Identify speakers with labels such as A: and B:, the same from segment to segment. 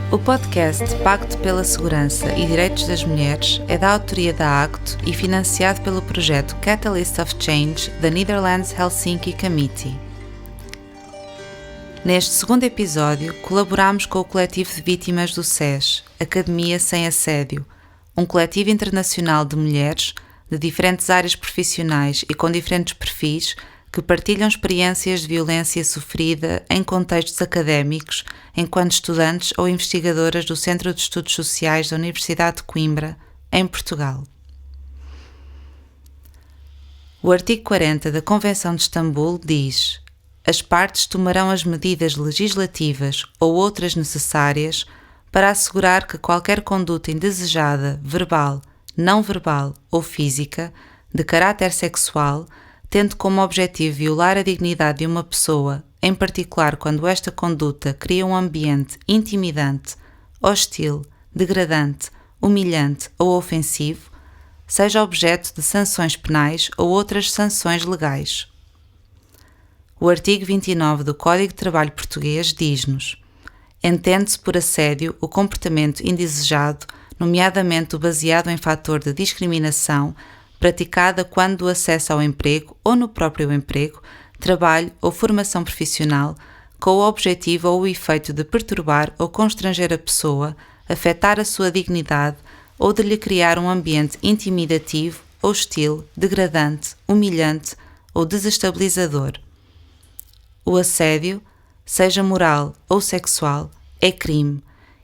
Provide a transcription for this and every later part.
A: O podcast Pacto pela Segurança e Direitos das Mulheres é da autoria da ACTO e financiado pelo projeto Catalyst of Change da Netherlands Helsinki Committee. Neste segundo episódio, colaboramos com o coletivo de vítimas do SES, Academia Sem Assédio, um coletivo internacional de mulheres de diferentes áreas profissionais e com diferentes perfis que partilham experiências de violência sofrida em contextos académicos enquanto estudantes ou investigadoras do Centro de Estudos Sociais da Universidade de Coimbra, em Portugal. O artigo 40 da Convenção de Istambul diz: as partes tomarão as medidas legislativas ou outras necessárias para assegurar que qualquer conduta indesejada, verbal, não verbal ou física, de caráter sexual, tendo como objetivo violar a dignidade de uma pessoa, em particular quando esta conduta cria um ambiente intimidante, hostil, degradante, humilhante ou ofensivo, seja objeto de sanções penais ou outras sanções legais. O artigo 29 do Código de Trabalho Português diz-nos: entende-se por assédio o comportamento indesejado, nomeadamente o baseado em fator de discriminação, praticada quando o acesso ao emprego ou no próprio emprego, trabalho ou formação profissional, com o objetivo ou o efeito de perturbar ou constranger a pessoa, afetar a sua dignidade ou de lhe criar um ambiente intimidativo, hostil, degradante, humilhante ou desestabilizador. O assédio, seja moral ou sexual, é crime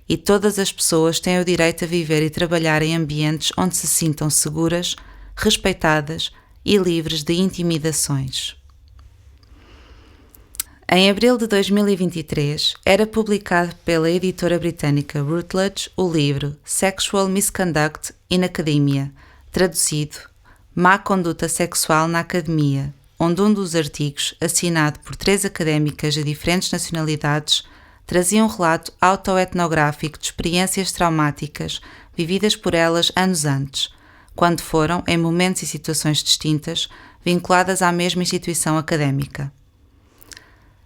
A: e todas as pessoas têm o direito a viver e trabalhar em ambientes onde se sintam seguras, respeitadas e livres de intimidações. Em abril de 2023, era publicado pela editora britânica Routledge o livro Sexual Misconduct in Academia, traduzido Má Conduta Sexual na Academia, onde um dos artigos, assinado por 3 académicas de diferentes nacionalidades, trazia um relato autoetnográfico de experiências traumáticas vividas por elas anos antes, quando foram, em momentos e situações distintas, vinculadas à mesma instituição académica.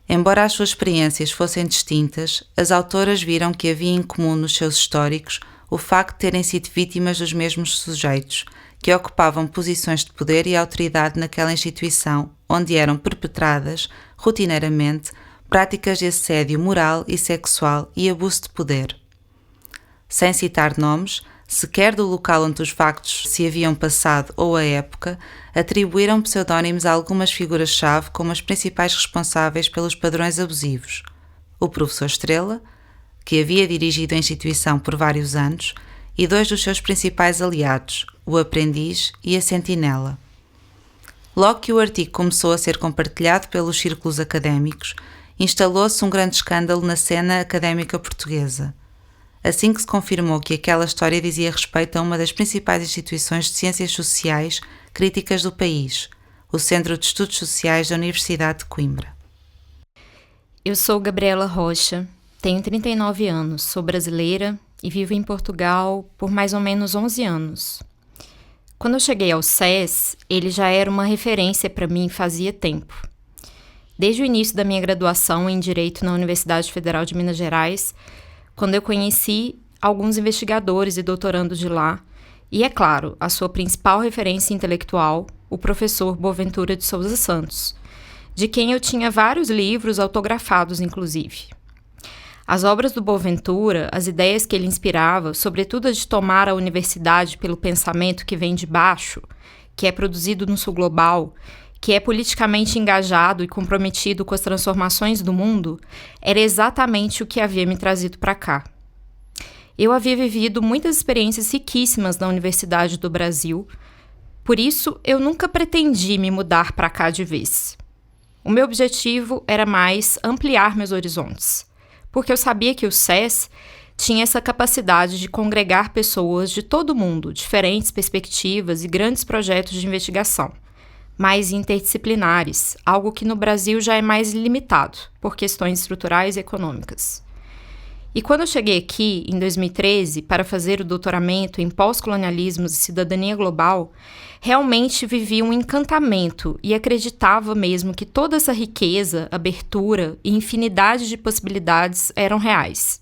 A: Embora as suas experiências fossem distintas, as autoras viram que havia em comum nos seus históricos o facto de terem sido vítimas dos mesmos sujeitos, que ocupavam posições de poder e autoridade naquela instituição, onde eram perpetradas, rotineiramente, práticas de assédio moral e sexual e abuso de poder. Sem citar nomes, sequer do local onde os factos se haviam passado ou a época, atribuíram pseudónimos a algumas figuras-chave como as principais responsáveis pelos padrões abusivos: o professor Estrela, que havia dirigido a instituição por vários anos, e 2 dos seus principais aliados, o aprendiz e a sentinela. Logo que o artigo começou a ser compartilhado pelos círculos académicos, instalou-se um grande escândalo na cena académica portuguesa. Assim que se confirmou que aquela história dizia respeito a uma das principais instituições de ciências sociais críticas do país, o Centro de Estudos Sociais da Universidade de Coimbra.
B: Eu sou Gabriela Rocha, tenho 39 anos, sou brasileira e vivo em Portugal por mais ou menos 11 anos. Quando eu cheguei ao SES, ele já era uma referência para mim fazia tempo. Desde o início da minha graduação em Direito na Universidade Federal de Minas Gerais, quando eu conheci alguns investigadores e doutorandos de lá, e, é claro, a sua principal referência intelectual, o professor Boaventura de Souza Santos, de quem eu tinha vários livros autografados, inclusive. As obras do Boaventura, as ideias que ele inspirava, sobretudo a de tomar a universidade pelo pensamento que vem de baixo, que é produzido no sul global, que é politicamente engajado e comprometido com as transformações do mundo, era exatamente o que havia me trazido para cá. Eu havia vivido muitas experiências riquíssimas na Universidade do Brasil, por isso eu nunca pretendi me mudar para cá de vez. O meu objetivo era mais ampliar meus horizontes, porque eu sabia que o SES tinha essa capacidade de congregar pessoas de todo o mundo, diferentes perspectivas e grandes projetos de investigação, mais interdisciplinares, algo que no Brasil já é mais limitado, por questões estruturais e econômicas. E quando eu cheguei aqui, em 2013, para fazer o doutoramento em pós-colonialismos e cidadania global, realmente vivi um encantamento e acreditava mesmo que toda essa riqueza, abertura e infinidade de possibilidades eram reais.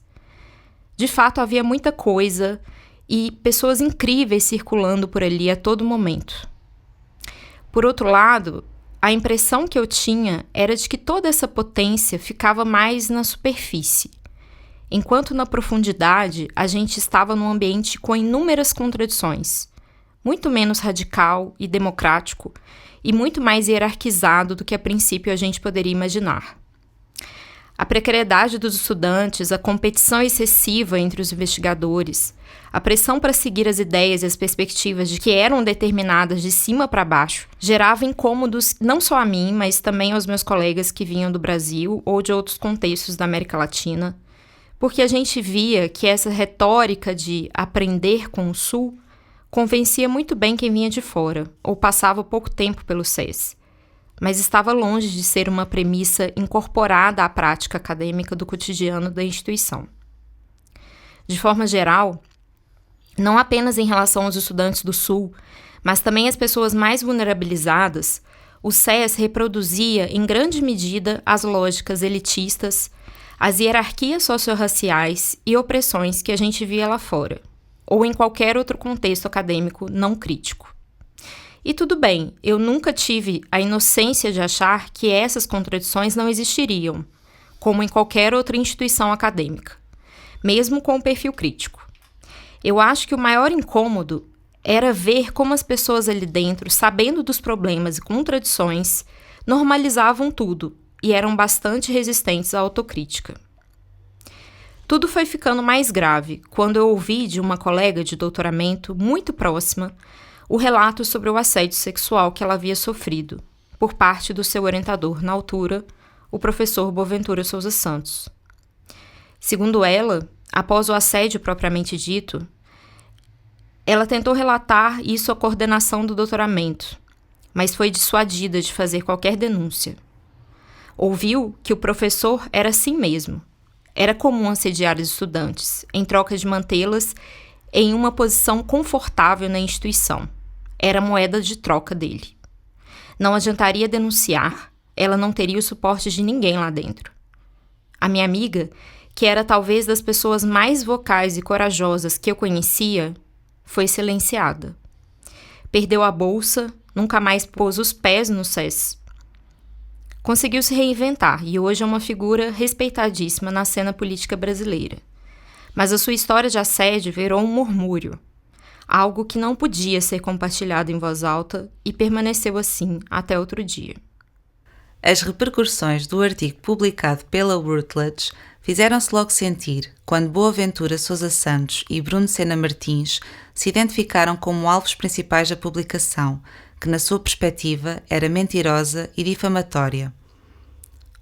B: De fato, havia muita coisa e pessoas incríveis circulando por ali a todo momento. Por outro lado, a impressão que eu tinha era de que toda essa potência ficava mais na superfície, enquanto na profundidade a gente estava num ambiente com inúmeras contradições, muito menos radical e democrático e muito mais hierarquizado do que a princípio a gente poderia imaginar. A precariedade dos estudantes, a competição excessiva entre os investigadores, a pressão para seguir as ideias e as perspectivas de que eram determinadas de cima para baixo, gerava incômodos não só a mim, mas também aos meus colegas que vinham do Brasil ou de outros contextos da América Latina, porque a gente via que essa retórica de aprender com o Sul convencia muito bem quem vinha de fora ou passava pouco tempo pelo SES, mas estava longe de ser uma premissa incorporada à prática acadêmica do cotidiano da instituição. De forma geral, não apenas em relação aos estudantes do Sul, mas também as pessoas mais vulnerabilizadas, o SES reproduzia em grande medida as lógicas elitistas, as hierarquias socio-raciais e opressões que a gente via lá fora, ou em qualquer outro contexto acadêmico não crítico. E tudo bem, eu nunca tive a inocência de achar que essas contradições não existiriam, como em qualquer outra instituição acadêmica, mesmo com o perfil crítico. Eu acho que o maior incômodo era ver como as pessoas ali dentro, sabendo dos problemas e contradições, normalizavam tudo e eram bastante resistentes à autocrítica. Tudo foi ficando mais grave quando eu ouvi de uma colega de doutoramento muito próxima o relato sobre o assédio sexual que ela havia sofrido por parte do seu orientador na altura, o professor Boaventura Souza Santos. Segundo ela, após o assédio propriamente dito, ela tentou relatar isso à coordenação do doutoramento, mas foi dissuadida de fazer qualquer denúncia. Ouviu que o professor era assim mesmo. Era comum assediar os estudantes, em troca de mantê-las em uma posição confortável na instituição. Era a moeda de troca dele. Não adiantaria denunciar, ela não teria o suporte de ninguém lá dentro. A minha amiga, que era talvez das pessoas mais vocais e corajosas que eu conhecia, foi silenciada. Perdeu a bolsa, nunca mais pôs os pés no SES. Conseguiu se reinventar e hoje é uma figura respeitadíssima na cena política brasileira. Mas a sua história de assédio virou um murmúrio, algo que não podia ser compartilhado em voz alta e permaneceu assim até outro dia.
A: As repercussões do artigo publicado pela Routledge fizeram-se logo sentir quando Boaventura Souza Santos e Bruno Sena Martins se identificaram como alvos principais da publicação, que na sua perspectiva era mentirosa e difamatória.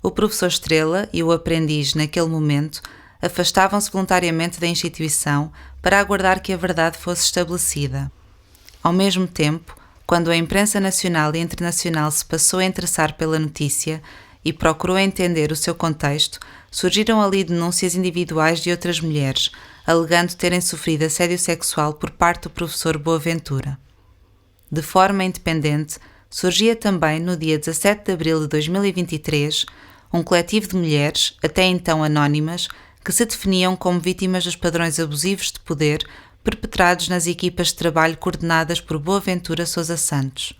A: O professor Estrela e o aprendiz, naquele momento, afastavam-se voluntariamente da instituição para aguardar que a verdade fosse estabelecida. Ao mesmo tempo, quando a imprensa nacional e internacional se passou a interessar pela notícia e procurou entender o seu contexto, surgiram ali denúncias individuais de outras mulheres, alegando terem sofrido assédio sexual por parte do professor Boaventura. De forma independente, surgia também, no dia 17 de abril de 2023, um coletivo de mulheres, até então anónimas, que se definiam como vítimas dos padrões abusivos de poder perpetrados nas equipas de trabalho coordenadas por Boaventura Souza Santos.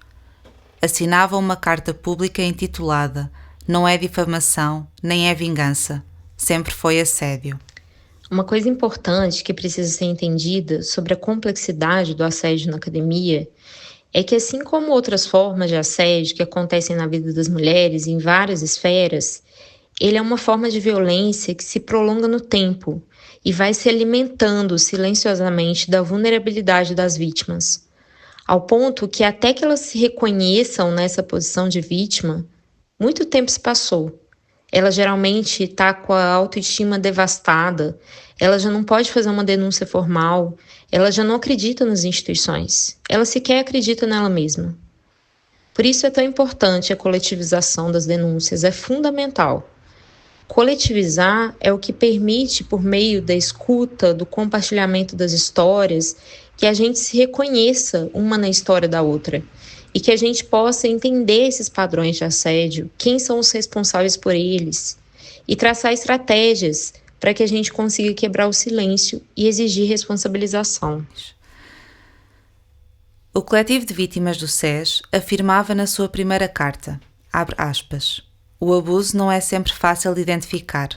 A: Assinavam uma carta pública intitulada "Não é difamação, nem é vingança, sempre foi assédio".
B: Uma coisa importante que precisa ser entendida sobre a complexidade do assédio na academia é que, assim como outras formas de assédio que acontecem na vida das mulheres em várias esferas, ele é uma forma de violência que se prolonga no tempo e vai se alimentando silenciosamente da vulnerabilidade das vítimas, ao ponto que até que elas se reconheçam nessa posição de vítima, muito tempo se passou. Ela geralmente está com a autoestima devastada, ela já não pode fazer uma denúncia formal, ela já não acredita nas instituições, ela sequer acredita nela mesma. Por isso é tão importante a coletivização das denúncias, é fundamental. Coletivizar é o que permite, por meio da escuta, do compartilhamento das histórias, que a gente se reconheça uma na história da outra e que a gente possa entender esses padrões de assédio, quem são os responsáveis por eles e traçar estratégias
C: para que a gente consiga quebrar o silêncio e exigir responsabilização.
A: O coletivo de vítimas do SES afirmava na sua primeira carta, abre aspas, o abuso não é sempre fácil de identificar.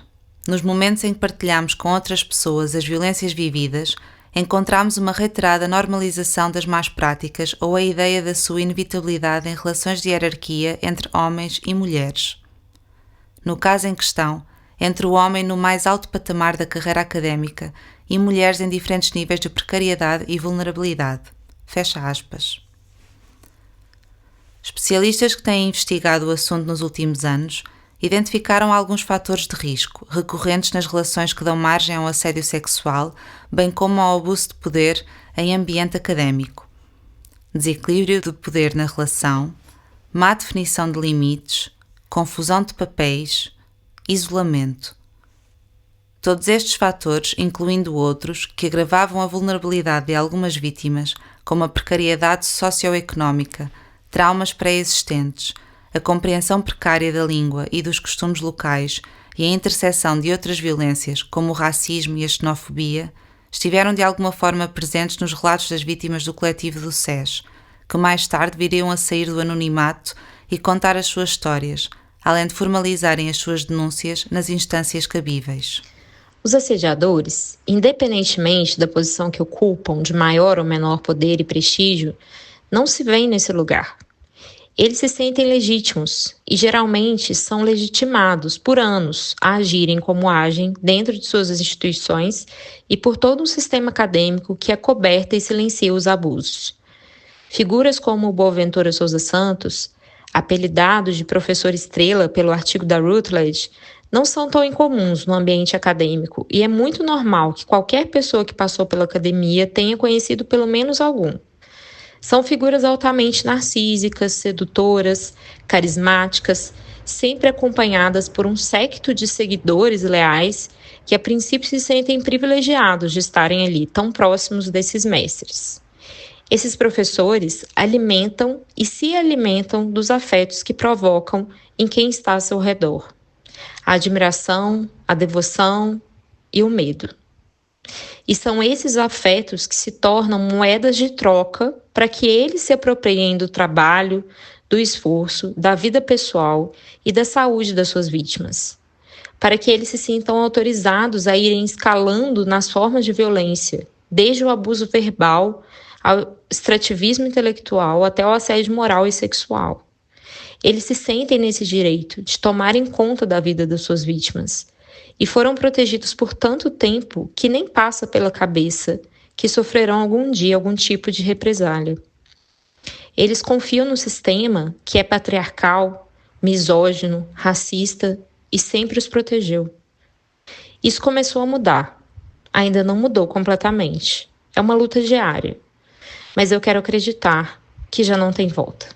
A: Nos momentos em que partilhamos com outras pessoas as violências vividas, encontramos uma reiterada normalização das más práticas ou a ideia da sua inevitabilidade em relações de hierarquia entre homens e mulheres. No caso em questão, entre o homem no mais alto patamar da carreira académica e mulheres em diferentes níveis de precariedade e vulnerabilidade. Fecha aspas. Especialistas que têm investigado o assunto nos últimos anos identificaram alguns fatores de risco recorrentes nas relações que dão margem ao assédio sexual, bem como ao abuso de poder em ambiente académico. Desequilíbrio de poder na relação, má definição de limites, confusão de papéis, isolamento. Todos estes fatores, incluindo outros, que agravavam a vulnerabilidade de algumas vítimas, como a precariedade socioeconómica, traumas pré-existentes, a compreensão precária da língua e dos costumes locais e a interseção de outras violências, como o racismo e a xenofobia, estiveram de alguma forma presentes nos relatos das vítimas do coletivo do SES, que mais tarde viriam a sair do anonimato e contar as suas histórias, além de formalizarem as suas denúncias nas instâncias cabíveis.
C: Os assediadores, independentemente da posição que ocupam de maior ou menor poder e prestígio, não se veem nesse lugar. Eles se sentem legítimos e geralmente são legitimados por anos a agirem como agem dentro de suas instituições e por todo um sistema acadêmico que acoberta e silencia os abusos. Figuras como Boaventura Souza Santos, apelidado de professor estrela pelo artigo da Routledge, não são tão incomuns no ambiente acadêmico e é muito normal que qualquer pessoa que passou pela academia tenha conhecido pelo menos algum. São figuras altamente narcísicas, sedutoras, carismáticas, sempre acompanhadas por um séquito de seguidores leais que a princípio se sentem privilegiados de estarem ali tão próximos desses mestres. Esses professores alimentam e se alimentam dos afetos que provocam em quem está ao seu redor. A admiração, a devoção e o medo. E são esses afetos que se tornam moedas de troca para que eles se apropriem do trabalho, do esforço, da vida pessoal e da saúde das suas vítimas. Para que eles se sintam autorizados a irem escalando nas formas de violência, desde o abuso verbal ao extrativismo intelectual até o assédio moral e sexual. Eles se sentem nesse direito de tomarem conta da vida das suas vítimas e foram protegidos por tanto tempo que nem passa pela cabeça que sofrerão algum dia algum tipo de represália. Eles confiam no sistema que é patriarcal, misógino, racista e sempre os protegeu. Isso começou a mudar. Ainda não mudou completamente. É uma luta diária. Mas eu quero acreditar que já não tem volta.